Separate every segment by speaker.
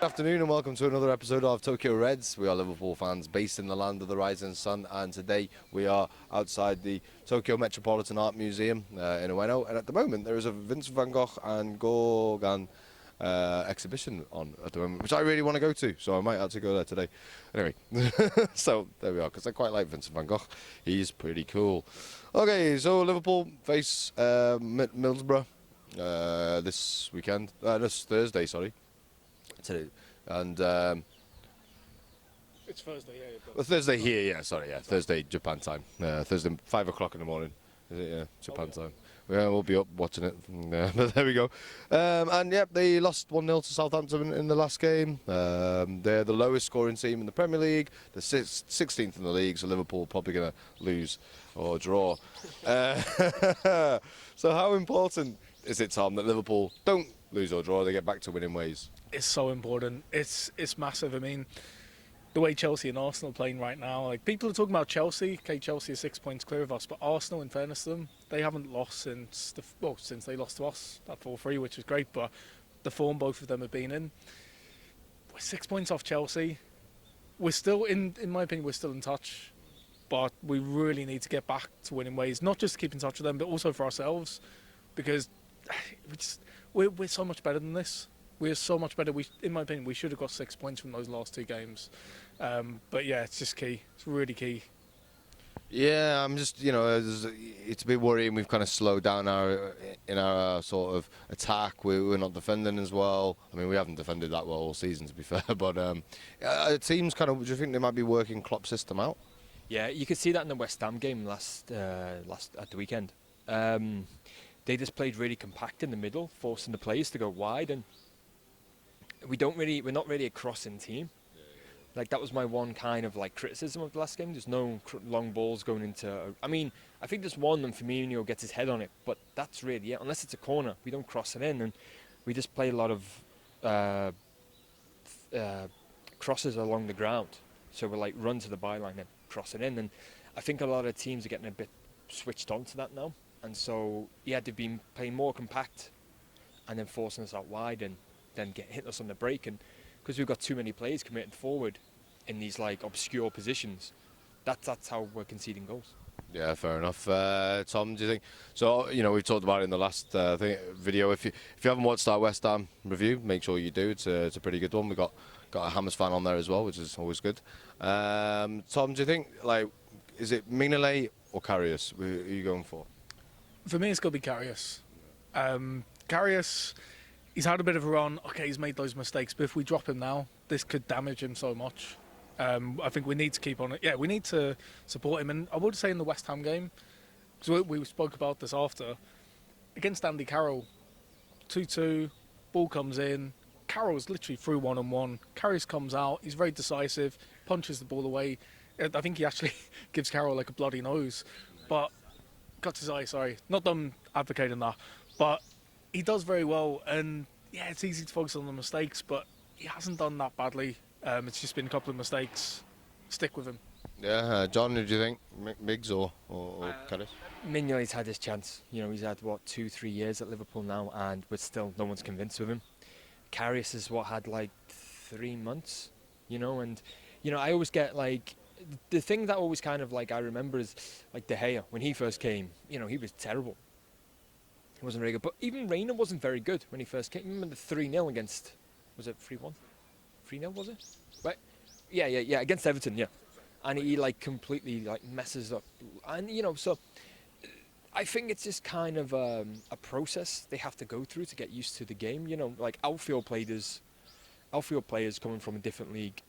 Speaker 1: Good afternoon and welcome to another episode of Tokyo Reds. We are Liverpool fans based in the land of the rising sun, and today we are outside the Tokyo Metropolitan Art Museum in Ueno, and at the moment there is a Vincent van Gogh and Gauguin exhibition on at the moment, which I really want to go to, so I might have to go there today. Anyway, so there we are, because I quite like Vincent van Gogh. He's pretty cool. Okay, so Liverpool face Middlesbrough this weekend, this Thursday, sorry. Today. And
Speaker 2: it's Thursday, yeah.
Speaker 1: Well, Thursday here, yeah. Sorry, yeah. Thursday Japan time. Thursday 5 o'clock in the morning. Is it? Yeah, Japan time. Yeah, we'll be up watching it. But there we go. And yeah, they lost 1-0 to Southampton in the last game. They're the lowest scoring team in the Premier League. They're 16th in the league, so Liverpool probably going to lose or draw. So how important is it, Tom, that Liverpool don't lose or draw? They get back to winning ways.
Speaker 2: It's so important. It's massive. I mean, the way Chelsea and Arsenal are playing right now, like people are talking about Chelsea. Okay, Chelsea are 6 points clear of us, but Arsenal, in fairness to them, they haven't lost since since they lost to us, that 4-3, which is great. But the form both of them have been in, we're 6 points off Chelsea. We're still in my opinion, we're still in touch, but we really need to get back to winning ways. Not just to keep in touch with them, but also for ourselves, because we're so much better than this. We're so much better. In my opinion, we should have got 6 points from those last two games. But yeah, it's just key. It's really key.
Speaker 1: Yeah, I'm just, it's a bit worrying. We've kind of slowed down in our sort of attack. We're not defending as well. I mean, we haven't defended that well all season, to be fair. But it seems kind of. Do you think they might be working Klopp's system out?
Speaker 3: Yeah, you could see that in the West Ham game last at the weekend. They just played really compact in the middle, forcing the players to go wide, and we're not really a crossing team. Like, that was my one kind of like criticism of the last game. There's no long balls going into. I mean, I think there's one and Firmino gets his head on it, but that's really it. Unless it's a corner, we don't cross it in, and we just play a lot of crosses along the ground. So we're like run to the byline and cross it in, and I think a lot of teams are getting a bit switched on to that now. And so, yeah, they've been playing more compact and then forcing us out wide and then hitting us on the break. And because we've got too many players committed forward in these like obscure positions, that's how we're conceding goals.
Speaker 1: Yeah, fair enough. Tom, do you think? So, we've talked about it in the last video. If you haven't watched our West Ham review, make sure you do. It's a pretty good one. We've got a Hammers fan on there as well, which is always good. Tom, do you think, is it Mignolet or Karius? Who are you going for?
Speaker 2: For me, it's got to be Karius. Karius, he's had a bit of a run. Okay, he's made those mistakes, but if we drop him now, this could damage him so much. I think we need to keep on it. Yeah, we need to support him. And I would say in the West Ham game, because we spoke about this after, against Andy Carroll, 2-2, ball comes in, Carroll's literally through one-on-one, Karius comes out, he's very decisive, punches the ball away. I think he actually gives Carroll like a bloody nose, but cuts his eye, sorry. Not done advocating that, but he does very well, and yeah, it's easy to focus on the mistakes, but he hasn't done that badly. It's just been a couple of mistakes. Stick with him.
Speaker 1: Yeah, John, who do you think? Miggs or Karius?
Speaker 3: Mignolet's had his chance. He's had, 2-3 years at Liverpool now, and but still no one's convinced with him. Karius is had like 3 months, and I always get like, the thing that always kind of like I remember is like De Gea when he first came. He was terrible. He wasn't very good. But even Reina wasn't very good when he first came. Remember the 3-0 against, was it 3-1? 3-0 was it? Right. Yeah, against Everton, yeah. And he like completely like messes up. And so I think it's just kind of a process they have to go through to get used to the game. Like outfield players coming from a different league.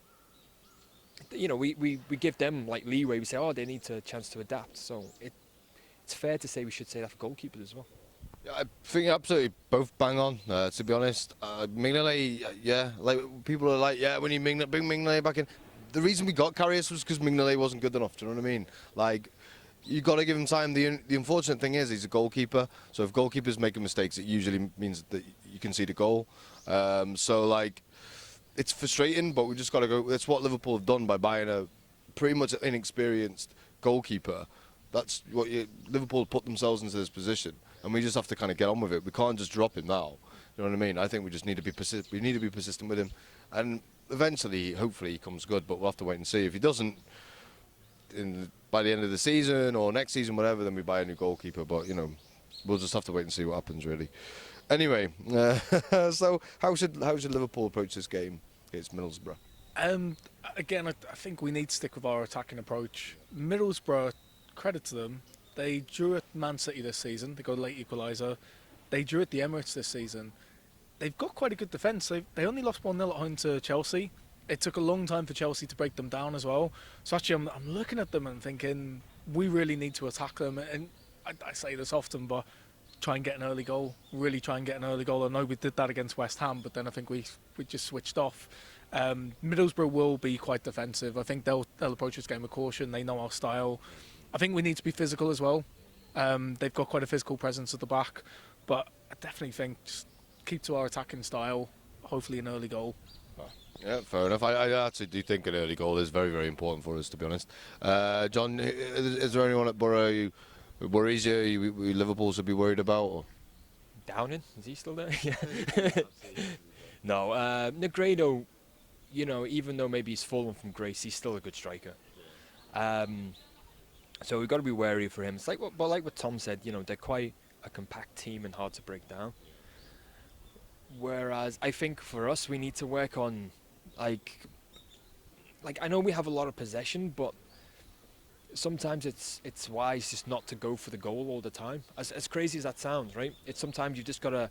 Speaker 3: We give them like leeway. We say, they need a chance to adapt. So it's fair to say we should say that for goalkeepers as well.
Speaker 1: Yeah, I think absolutely both bang on. To be honest, Mignolet, yeah, like people are like, yeah, when you bring Mignolet back in. The reason we got Karius was because Mignolet wasn't good enough. Do you know what I mean? Like, you got to give him time. The unfortunate thing is he's a goalkeeper. So if goalkeepers make mistakes, it usually means that you concede a goal. So like, it's frustrating, but we just got to go. That's what Liverpool have done by buying a pretty much inexperienced goalkeeper. That's what Liverpool put themselves into this position, and we just have to kind of get on with it. We can't just drop him now. You know what I mean? I think we just need to be persistent with him, and eventually, hopefully, he comes good. But we'll have to wait and see. If he doesn't, by the end of the season or next season, whatever, then we buy a new goalkeeper. But we'll just have to wait and see what happens, really. Anyway, so how should Liverpool approach this game against Middlesbrough?
Speaker 2: Again, I think we need to stick with our attacking approach. Middlesbrough, credit to them, they drew at Man City this season. They got a late equaliser. They drew at the Emirates this season. They've got quite a good defence. They only lost 1-0 at home to Chelsea. It took a long time for Chelsea to break them down as well. So actually, I'm looking at them and thinking we really need to attack them. And I say this often, but try and get an early goal. Really try and get an early goal. I know we did that against West Ham, but then I think we just switched off. Middlesbrough will be quite defensive. I think they'll approach this game with caution. They know our style. I think we need to be physical as well. They've got quite a physical presence at the back, but I definitely think just keep to our attacking style. Hopefully an early goal.
Speaker 1: Yeah, fair enough. I actually do think an early goal is very, very important for us, to be honest. John, is there anyone at Borough who worries you? Liverpool should be worried about? Or?
Speaker 3: Downing, is he still there? Yeah. No, Negredo, even though maybe he's fallen from grace, he's still a good striker. So we've got to be wary for him. It's like what Tom said, they're quite a compact team and hard to break down. Whereas I think for us, we need to work on, like I know we have a lot of possession, but sometimes it's wise just not to go for the goal all the time. As crazy as that sounds, right? It's sometimes you just got to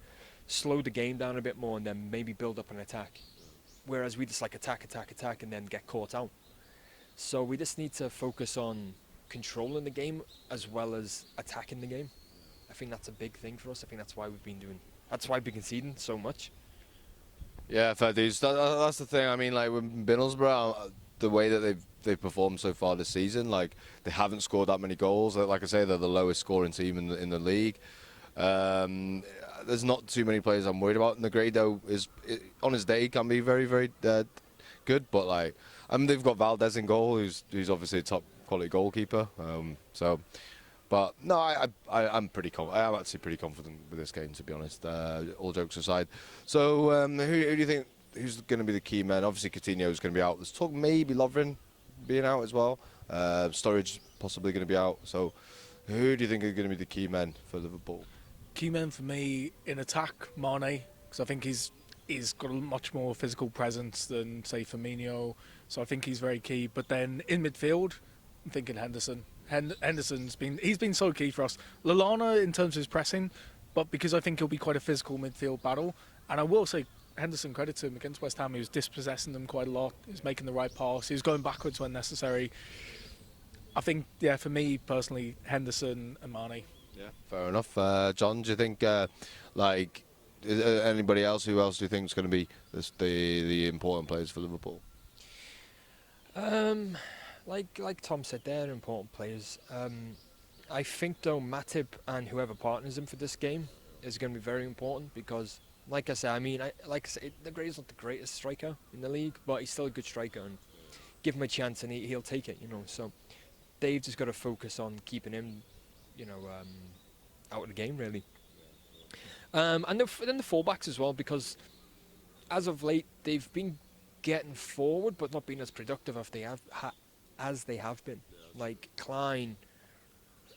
Speaker 3: slow the game down a bit more and then maybe build up an attack. Whereas we just attack and then get caught out. So we just need to focus on controlling the game as well as attacking the game. I think that's a big thing for us. I think that's why we've been conceding so much.
Speaker 1: Yeah, fair dues. That's the thing. I mean, with Middlesbrough, the way that they've performed so far this season, they haven't scored that many goals. Like I say, they're the lowest scoring team in the league. There's not too many players I'm worried about. Negredo on his day can be very, very good, but they've got Valdez in goal, who's obviously a top quality goalkeeper. But no, I'm pretty I'm actually pretty confident with this game, to be honest. All jokes aside. So who do you think who's going to be the key men? Obviously Coutinho is going to be out. There's talk maybe Lovren being out as well. Sturridge possibly going to be out. So who do you think are going to be the key men for Liverpool?
Speaker 2: Key men for me in attack, Mane, because I think he's got a much more physical presence than, say, Firmino. So I think he's very key. But then in midfield, I'm thinking Henderson. Henderson's been so key for us. Lallana in terms of his pressing, but because I think he'll be quite a physical midfield battle. And I will say, Henderson, credit to him, against West Ham, he was dispossessing them quite a lot. He was making the right pass. He was going backwards when necessary. I think, for me personally, Henderson and Mane.
Speaker 1: Yeah, fair enough. John, do you think, is there anybody else? Who else do you think is going to be the important players for Liverpool?
Speaker 3: Like Tom said, they're important players. I think though Matip and whoever partners him for this game is going to be very important because, like I said, Negredo's not the greatest striker in the league, but he's still a good striker, and give him a chance and he'll take it. So they've just got to focus on keeping him, out of the game really. And then the fullbacks as well, because as of late they've been getting forward but not being as productive as they have been. Like Klein,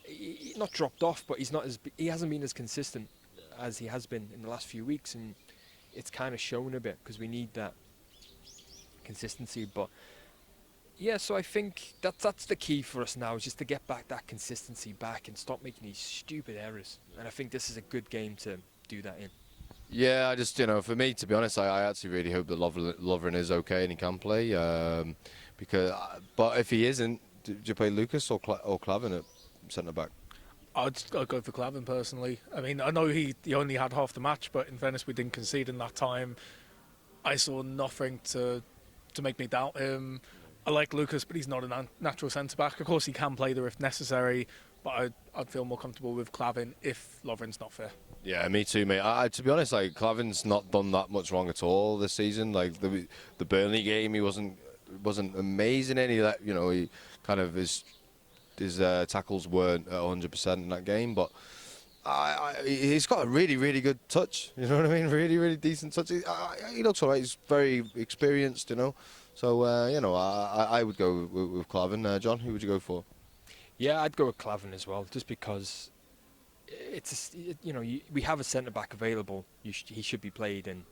Speaker 3: he not dropped off, but he hasn't been as consistent as he has been in the last few weeks, and it's kind of shown a bit because we need that consistency. But yeah, so I think that's the key for us now, is just to get back that consistency back and stop making these stupid errors. And I think this is a good game to do that in.
Speaker 1: Yeah, I just, for me, to be honest, I actually really hope that Lovren is okay and he can play. But if he isn't, do you play Lucas or Clavin at centre back?
Speaker 2: I'd go for Clavin personally. I mean, I know he only had half the match, but in fairness, we didn't concede in that time. I saw nothing to make me doubt him. I like Lucas, but he's not a natural centre back. Of course, he can play there if necessary, but I'd feel more comfortable with Clavin if Lovren's not fit.
Speaker 1: Yeah, me too, mate. To be honest, Clavin's not done that much wrong at all this season. The Burnley game, he wasn't amazing. He kind of his tackles weren't at 100% in that game. But He's got a really, really good touch. You know what I mean? Really, really decent touch. He looks alright. He's very experienced, you know. So you know, I would go with Clavin. John, who would you go for?
Speaker 3: Yeah, I'd go with Clavin as well, just because we have a centre back available. He should be played in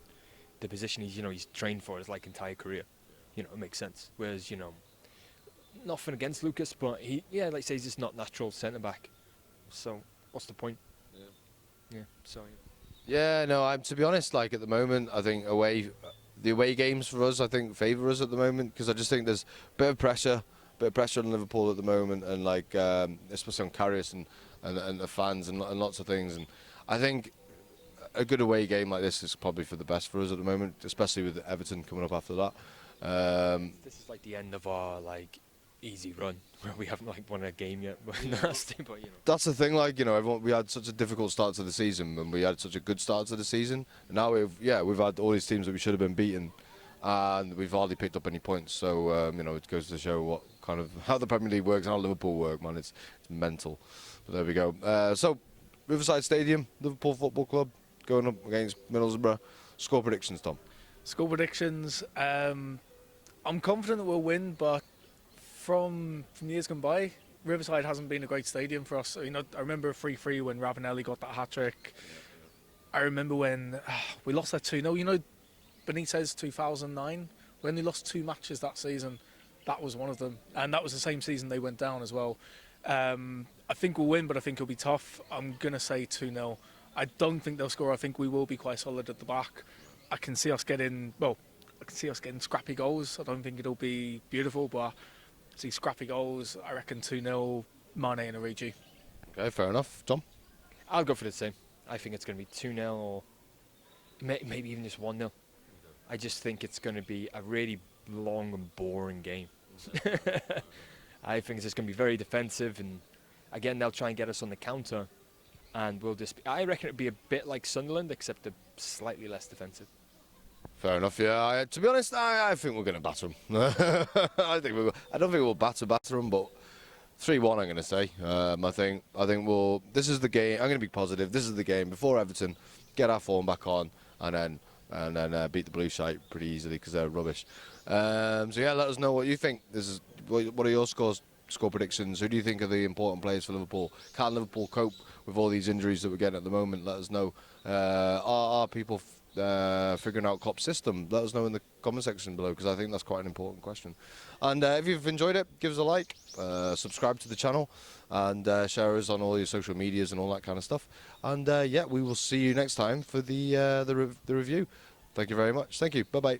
Speaker 3: the position he's trained for his like entire career. You know, it makes sense. Whereas nothing against Lucas, but like I say, he's just not natural centre back. So what's the point? Yeah. So.
Speaker 1: Yeah, no. To be honest, like at the moment, I think the away games for us, I think favour us at the moment because I just think there's a bit of pressure on Liverpool at the moment, and like especially on Karius and the fans and lots of things. And I think a good away game like this is probably for the best for us at the moment, especially with Everton coming up after that.
Speaker 3: This is like the end of our like easy run where we haven't like won a game yet, but nasty. But
Speaker 1: that's the thing. Like we had such a difficult start to the season, and we had such a good start to the season. And now we've had all these teams that we should have been beaten, and we've hardly picked up any points. So it goes to show how the Premier League works and how Liverpool work. Man, it's mental. But there we go. So Riverside Stadium, Liverpool Football Club going up against Middlesbrough. Score predictions, Tom.
Speaker 2: Score predictions. I'm confident that we'll win, but from years gone by, Riverside hasn't been a great stadium for us. I remember a 3-3 when Ravanelli got that hat-trick. I remember when we lost that 2-0. Benitez 2009, when they lost 2 matches that season, that was one of them. And that was the same season they went down as well. I think we'll win, but I think it'll be tough. I'm going to say 2-0. I don't think they'll score. I think we will be quite solid at the back. I can see us getting scrappy goals. I don't think it'll be beautiful, but I see scrappy goals. I reckon 2-0, Mane and Origi.
Speaker 1: Okay, fair enough. Tom?
Speaker 3: I'll go for the same. I think it's going to be 2-0 or maybe even just 1-0. I just think it's going to be a really long and boring game. I think it's just going to be very defensive, and again, they'll try and get us on the counter, and we'll just. I reckon it'll be a bit like Sunderland, except slightly less defensive.
Speaker 1: Fair enough. Yeah. To be honest, I think we're going to batter them. I don't think we'll batter them, but 3-1. I'm going to say. I think we'll. This is the game. I'm going to be positive. This is the game before Everton. Get our form back on, and then beat the blue side pretty easily because they're rubbish. So yeah, let us know what you think. What are your score predictions? Who do you think are the important players for Liverpool? Can Liverpool cope with all these injuries that we're getting at the moment? Let us know. Are people figuring out Klopp's system? Let us know in the comment section below, because I think that's quite an important question. And if you've enjoyed it, give us a like, subscribe to the channel, and share us on all your social medias and all that kind of stuff. And we will see you next time for the review. Thank you very much. Thank you. Bye bye.